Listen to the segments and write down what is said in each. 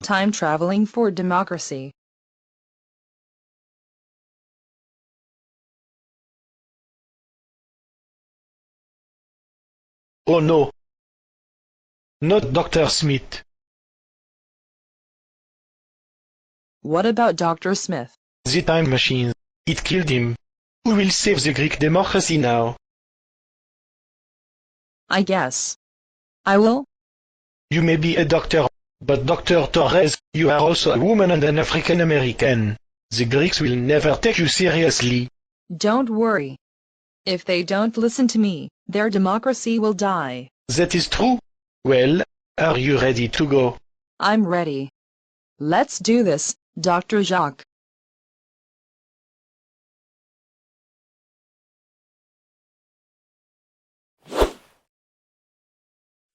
Time traveling for democracy. Oh no! Not Dr. Smith. What about Dr. Smith? The time machine. It killed him. Who will save the Greek democracy now? I guess I will. You may be a doctor, but Dr. Torres, you are also a woman and an African American. The Greeks will never take you seriously. Don't worry. If they don't listen to me, their democracy will die. That is true. Well, are you ready to go? I'm ready. Let's do this, Dr. Jacques.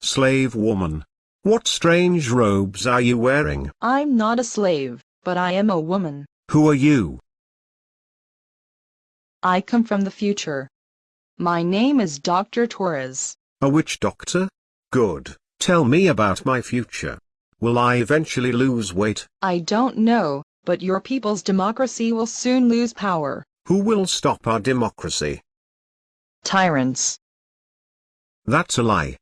Slave woman. What strange robes are you wearing? I'm not a slave, but I am a woman. Who are you? I come from the future. My name is Dr. Torres. A witch doctor? Good. Tell me about my future. Will I eventually lose weight? I don't know, but your people's democracy will soon lose power. Who will stop our democracy? Tyrants. That's a lie.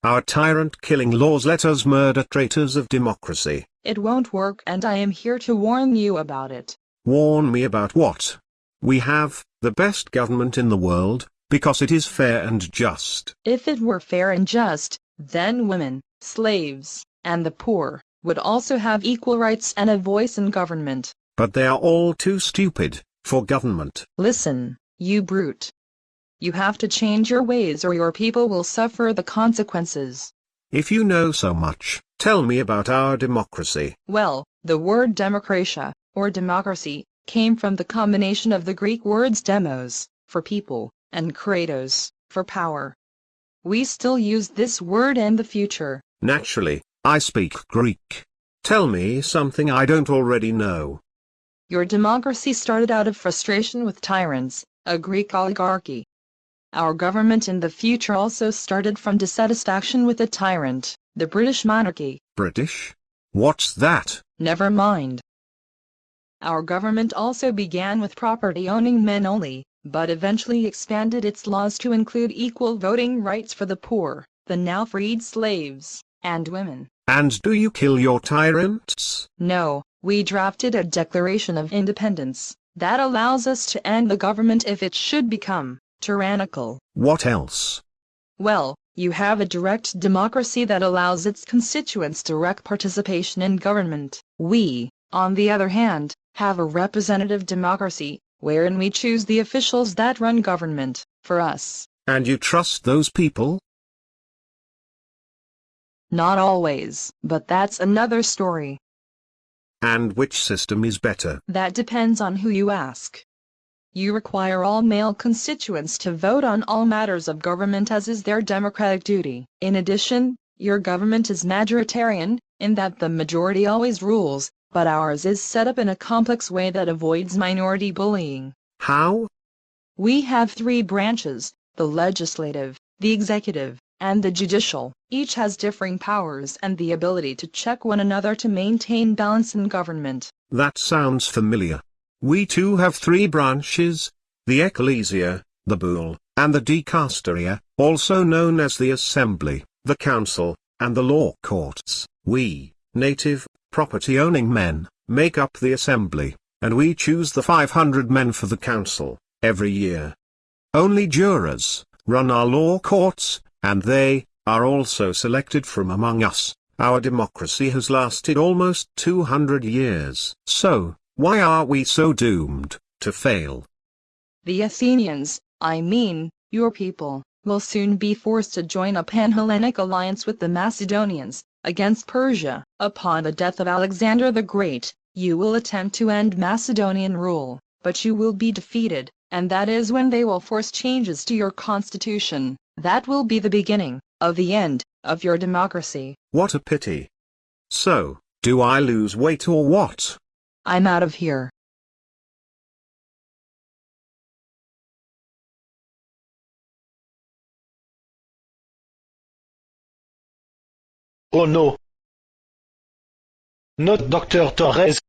Our tyrant-killing laws let us murder traitors of democracy. It won't work, and I am here to warn you about it. Warn me about what? We have the best government in the world, because it is fair and just. If it were fair and just, then women, slaves, and the poor would also have equal rights and a voice in government. But they are all too stupid for government. Listen, you brute. You have to change your ways or your people will suffer the consequences. If you know so much, tell me about our democracy. Well, the word democratia, or democracy, came from the combination of the Greek words demos, for people, and kratos, for power. We still use this word in the future. Naturally, I speak Greek. Tell me something I don't already know. Your democracy started out of frustration with tyrants, a Greek oligarchy. Our government in the future also started from dissatisfaction with a tyrant, the British monarchy. British? What's that? Never mind. Our government also began with property-owning men only, but eventually expanded its laws to include equal voting rights for the poor, the now freed slaves, and women. And do you kill your tyrants? No, we drafted a Declaration of Independence that allows us to end the government if it should become tyrannical. What else? Well, you have a direct democracy that allows its constituents direct participation in government. We, on the other hand, have a representative democracy, wherein we choose the officials that run government for us. And you trust those people? Not always, but that's another story. And which system is better? That depends on who you ask. You require all male constituents to vote on all matters of government as is their democratic duty. In addition, your government is majoritarian, in that the majority always rules, but ours is set up in a complex way that avoids minority bullying. How? We have three branches, the legislative, the executive, and the judicial. Each has differing powers and the ability to check one another to maintain balance in government. That sounds familiar. We too have three branches, the ecclesia, the bull, and the dicasteria, also known as the assembly, the council, and the law courts. We, native, property-owning men, make up the assembly, and we choose the 500 men for the council, every year. Only jurors run our law courts, and they are also selected from among us. Our democracy has lasted almost 200 years. So, why are we so doomed to fail? The Athenians, I mean, your people, will soon be forced to join a pan-Hellenic alliance with the Macedonians, against Persia. Upon the death of Alexander the Great, you will attempt to end Macedonian rule, but you will be defeated, and that is when they will force changes to your constitution. That will be the beginning of the end of your democracy. What a pity. So, do I lose weight or what? I'm out of here. Oh no! Not Dr. Torres.